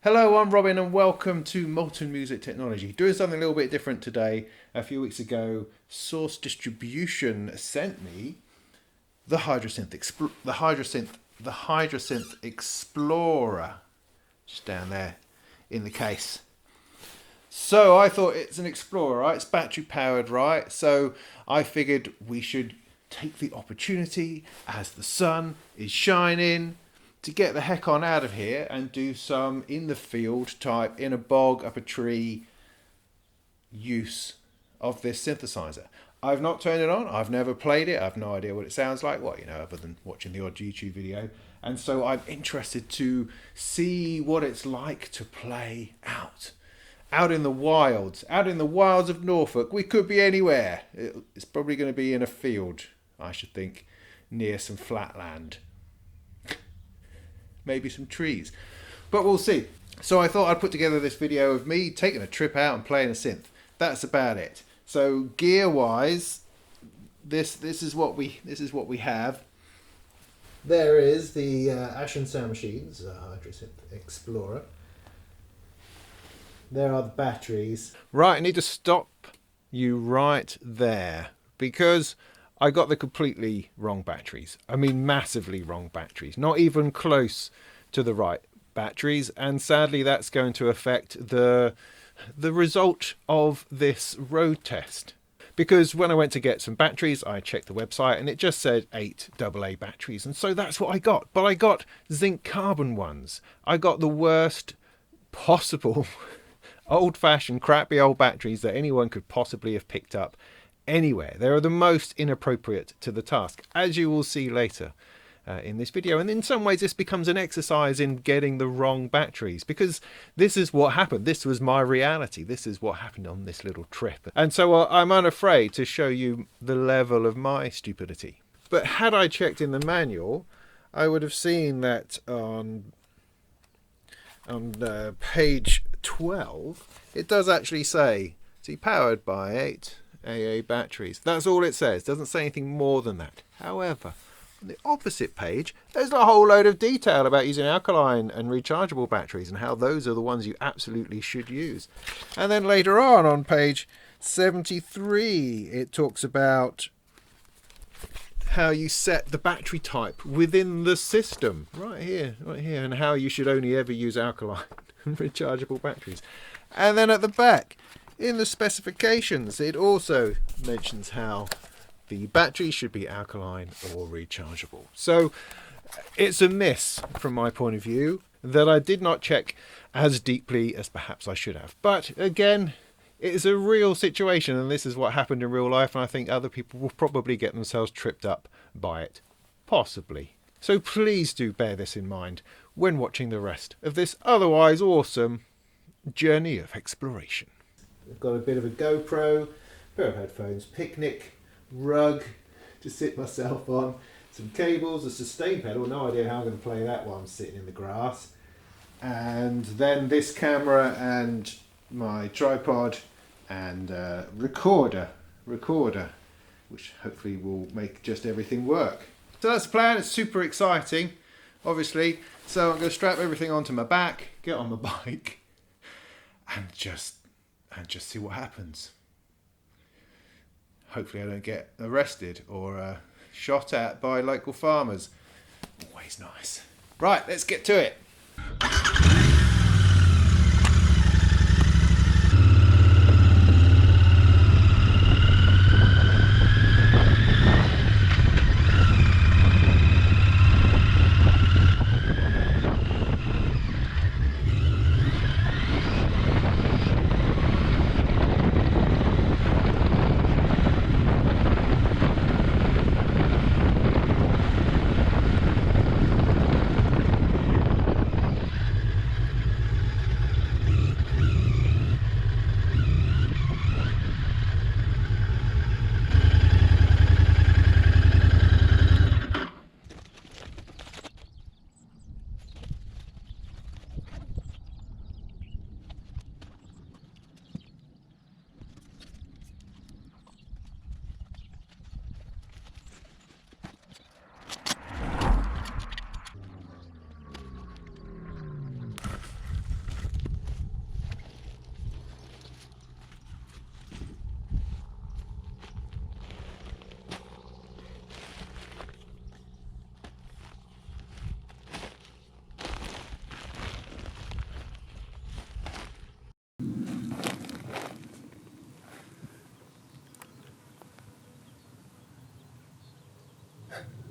Hello, I'm Robin and welcome to Molten Music Technology. Doing something a little bit different today. A few weeks ago, Source Distribution sent me the Hydrasynth Explorer, just down there in the case. So I thought it's an Explorer, right? It's battery powered, right? So I figured we should take the opportunity as the sun is shining to get the heck on out of here and do some in the field type, in a bog, up a tree use of this synthesizer. I've not turned it on. I've never played it. I've no idea what it sounds like. Well, other than watching the odd YouTube video. And so I'm interested to see what it's like to play out in the wilds of Norfolk. We could be anywhere. It's probably going to be in a field, I should think, near some flat land. Maybe some trees, but we'll see. So I thought I'd put together this video of me taking a trip out and playing a synth. That's about it. So gear wise, this is what we have. There is the Ashun Sound Machines Hydrasynth Explorer. There are the batteries. Right, I need to stop you right there because I got the completely wrong batteries. I mean, massively wrong batteries. Not even close to the right batteries. And sadly, that's going to affect the result of this road test. Because when I went to get some batteries, I checked the website and it just said 8 AA batteries. And so that's what I got. But I got zinc carbon ones. I got the worst possible old-fashioned, crappy old batteries that anyone could possibly have picked up anywhere. They are the most inappropriate to the task, as you will see later in this video. And in some ways this becomes an exercise in getting the wrong batteries, because this is what happened. This was my reality. This is what happened on this little trip. And so I'm unafraid to show you the level of my stupidity. But had I checked in the manual, I would have seen that on page 12 it does actually say, see, powered by 8 AA batteries. That's all it says. Doesn't say anything more than that. However, on the opposite page, there's a whole load of detail about using alkaline and rechargeable batteries and how those are the ones you absolutely should use. And then later on page 73, it talks about how you set the battery type within the system. Right here, and how you should only ever use alkaline and rechargeable batteries. And then at the back, in the specifications, it also mentions how the battery should be alkaline or rechargeable. So it's a miss from my point of view that I did not check as deeply as perhaps I should have. But again, it is a real situation, and this is what happened in real life, and I think other people will probably get themselves tripped up by it. Possibly. So please do bear this in mind when watching the rest of this otherwise awesome journey of exploration. I've got a bit of a GoPro, pair of headphones, picnic, rug to sit myself on, some cables, a sustain pedal, no idea how I'm going to play that while I'm sitting in the grass, and then this camera and my tripod and recorder, which hopefully will make just everything work. So that's the plan. It's super exciting, obviously. So I'm going to strap everything onto my back, get on my bike, and just see what happens. Hopefully I don't get arrested or shot at by local farmers. Always nice. Right, let's get to it.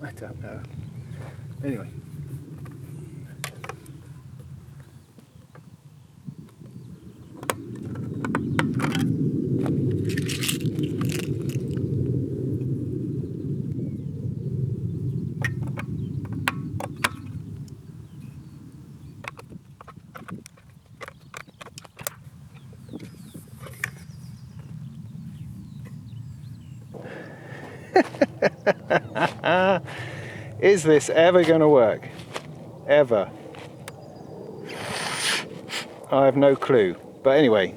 I don't know. Anyway. Is this ever going to work? Ever? I have no clue. But anyway.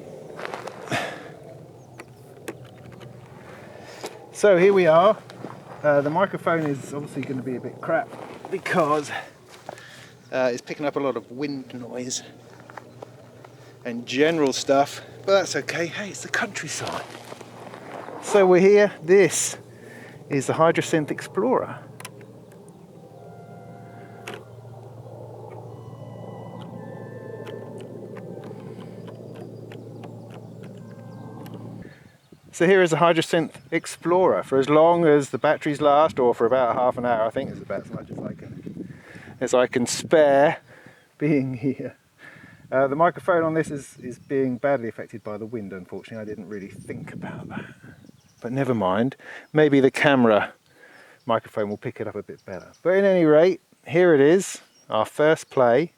So here we are. The microphone is obviously going to be a bit crap because it's picking up a lot of wind noise and general stuff, but that's okay. Hey, it's the countryside. So we're here. This is the Hydrasynth Explorer. So here is a Hydrasynth Explorer for as long as the batteries last, or for about half an hour. I think it's about as much as I can spare being here. The microphone on this is being badly affected by the wind, unfortunately. I didn't really think about that. But never mind. Maybe the camera microphone will pick it up a bit better. But at any rate, here it is, our first play.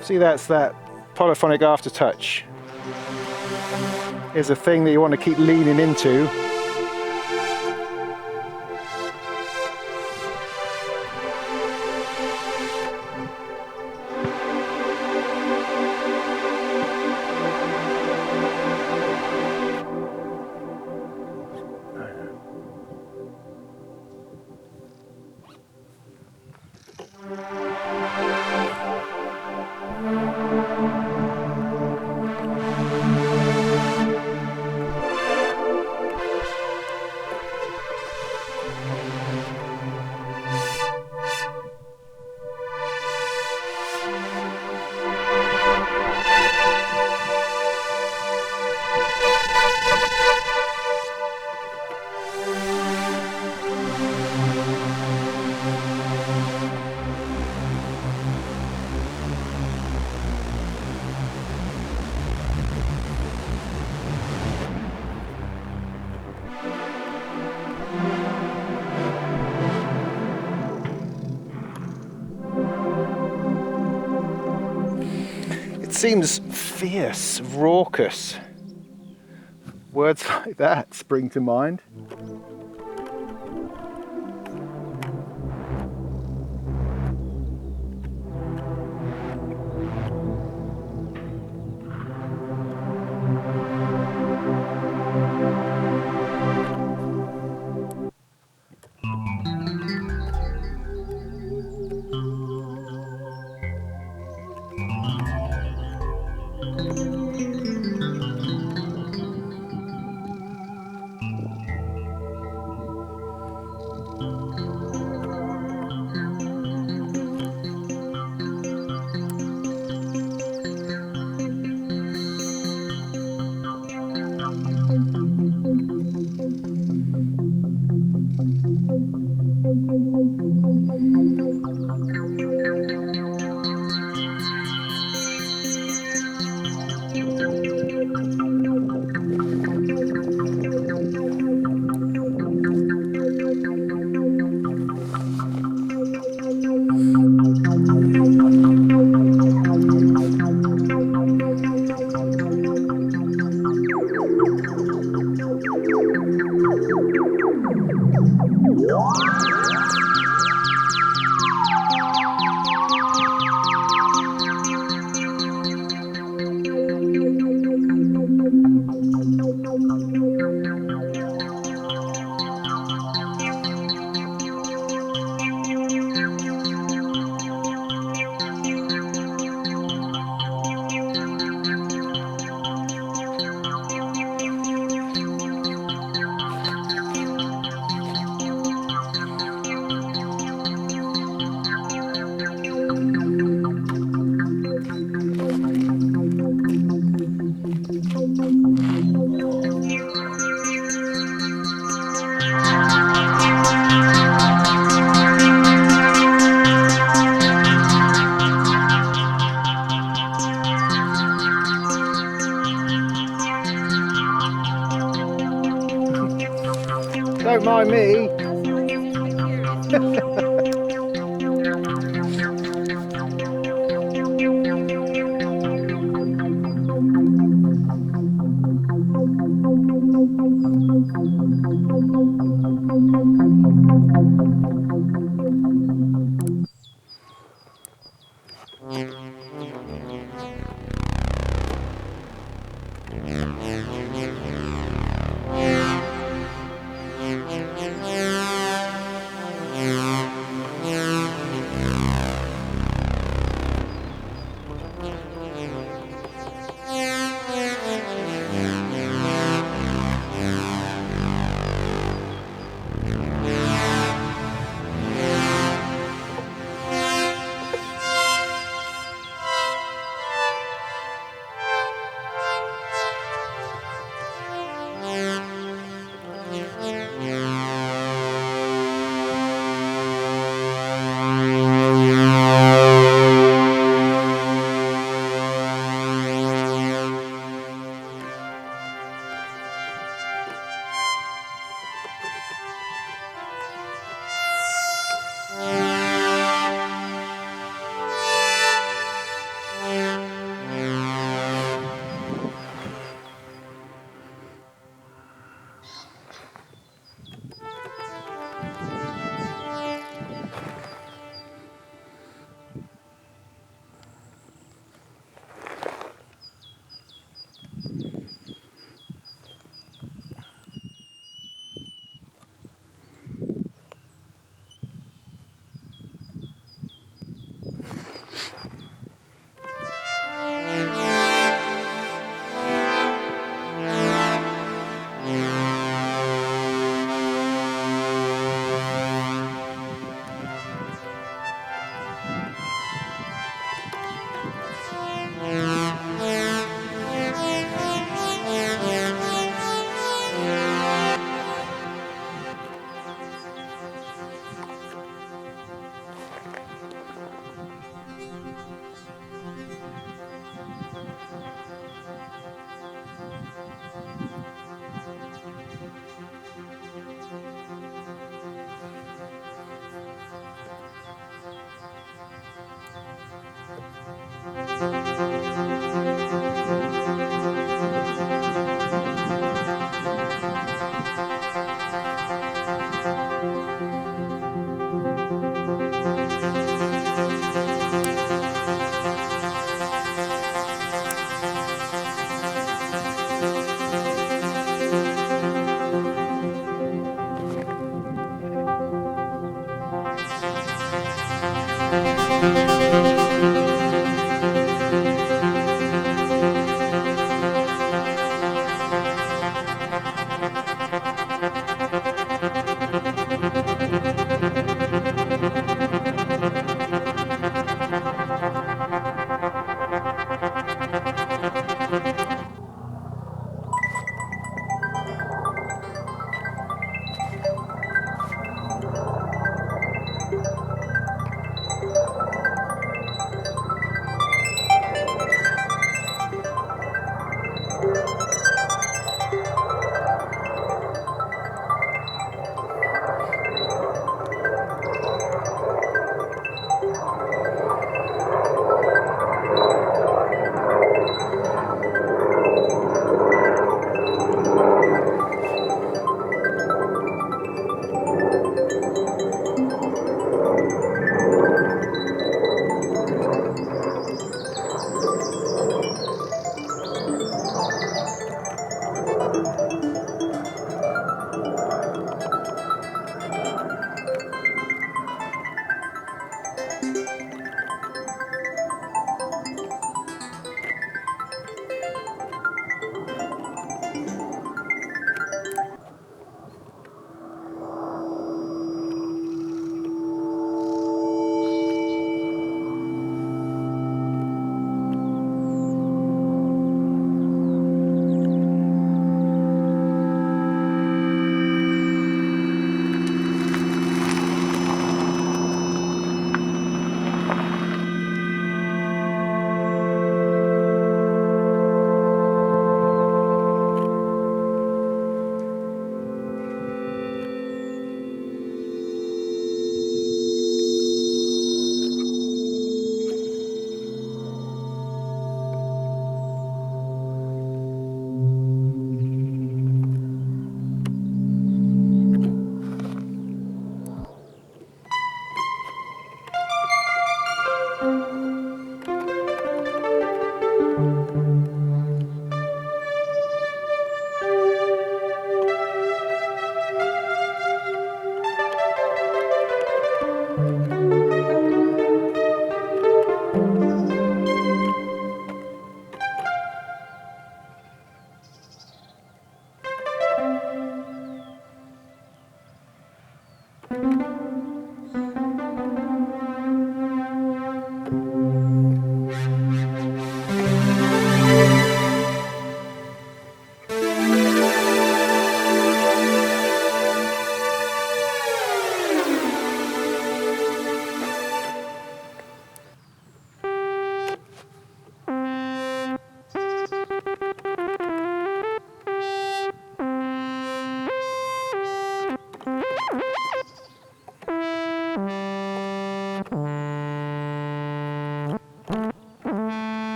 See, that's that polyphonic aftertouch. Is a thing that you want to keep leaning into. Seems fierce, raucous. Words like that spring to mind. Don't mind me.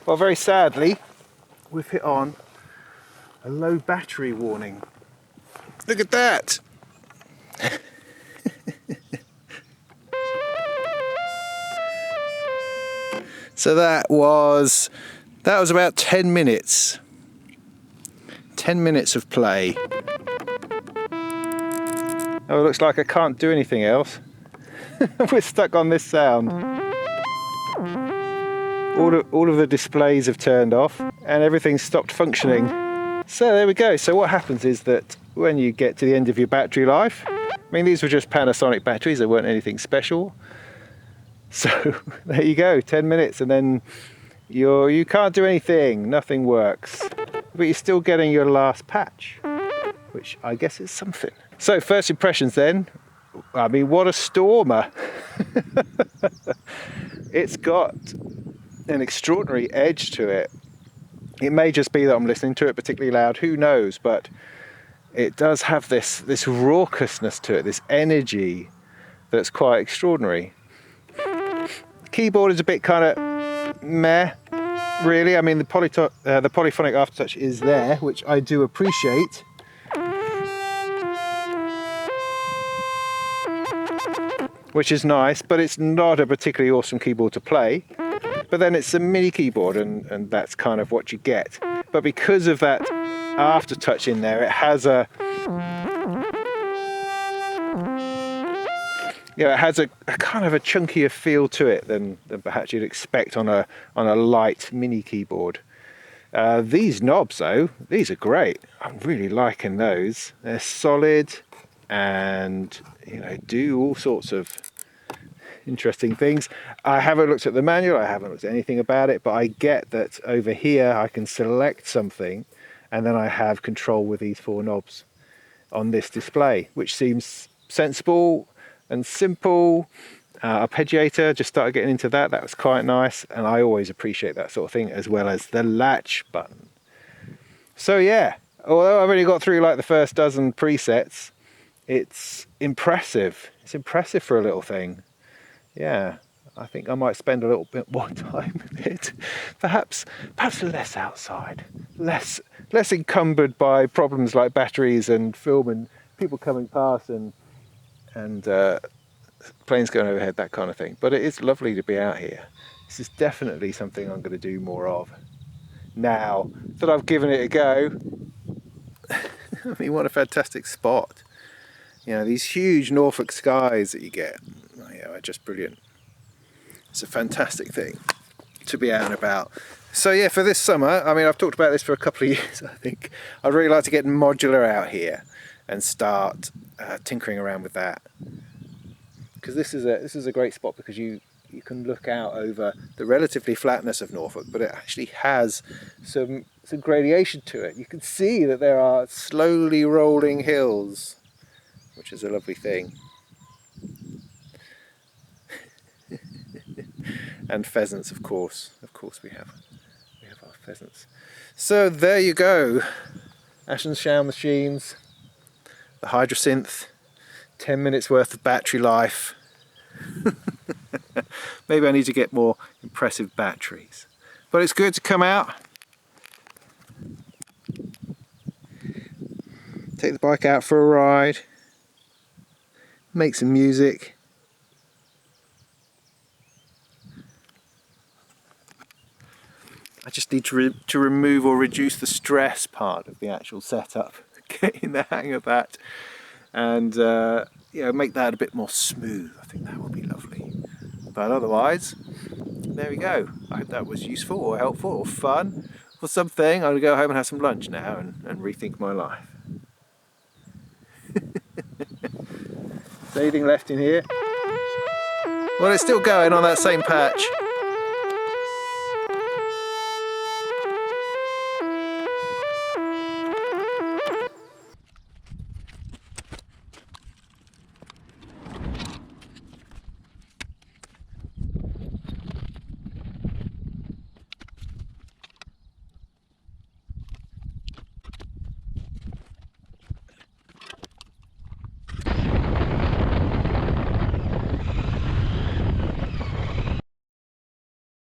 Well, very sadly, we've hit on a low battery warning. Look at that! So that was about 10 minutes. 10 minutes of play. Oh, it looks like I can't do anything else. We're stuck on this sound. All of the displays have turned off and everything's stopped functioning. So there we go. So what happens is that when you get to the end of your battery life, I mean, these were just Panasonic batteries, they weren't anything special. So there you go, 10 minutes and then you can't do anything, nothing works. But you're still getting your last patch, which I guess is something. So first impressions then, I mean, what a stormer. It's got an extraordinary edge to it. It may just be that I'm listening to it particularly loud, who knows, but it does have this raucousness to it, this energy that's quite extraordinary. The keyboard is a bit kind of meh, really. I mean, the polyphonic aftertouch is there, which I do appreciate. Which is nice, but it's not a particularly awesome keyboard to play. But then it's a mini keyboard and that's kind of what you get. But because of that aftertouch in there, it has a kind of a chunkier feel to it than perhaps you'd expect on a light mini keyboard. These knobs though, these are great. I'm really liking those. They're solid and do all sorts of interesting things. I haven't looked at the manual, I haven't looked at anything about it, but I get that over here I can select something and then I have control with these 4 knobs on this display, which seems sensible and simple. Arpeggiator, just started getting into that. That was quite nice, and I always appreciate that sort of thing, as well as the latch button. So yeah, although I've only got through like the first dozen presets, it's impressive. It's impressive for a little thing. Yeah, I think I might spend a little bit more time with it. Perhaps less outside, less encumbered by problems like batteries and film and people coming past and planes going overhead, that kind of thing. But it is lovely to be out here. This is definitely something I'm going to do more of now that I've given it a go. I mean, what a fantastic spot. These huge Norfolk skies that you get, are just brilliant. It's a fantastic thing to be out and about. So yeah, for this summer, I mean, I've talked about this for a couple of years, I think. I'd really like to get modular out here and start tinkering around with that. Because this is a great spot because you can look out over the relatively flatness of Norfolk, but it actually has some gradation to it. You can see that there are slowly rolling hills, which is a lovely thing. And pheasants, of course we have our pheasants. So there you go, Ashun Sound Machines, the Hydrasynth, 10 minutes worth of battery life. Maybe I need to get more impressive batteries, but it's good to come out, take the bike out for a ride, make some music. I just need to remove or reduce the stress part of the actual setup, getting the hang of that, and make that a bit more smooth. I think that would be lovely. But otherwise, there we go. I hope that was useful or helpful or fun or something. I'm going to go home and have some lunch now and rethink my life. Is there anything left in here? Well, it's still going on that same patch.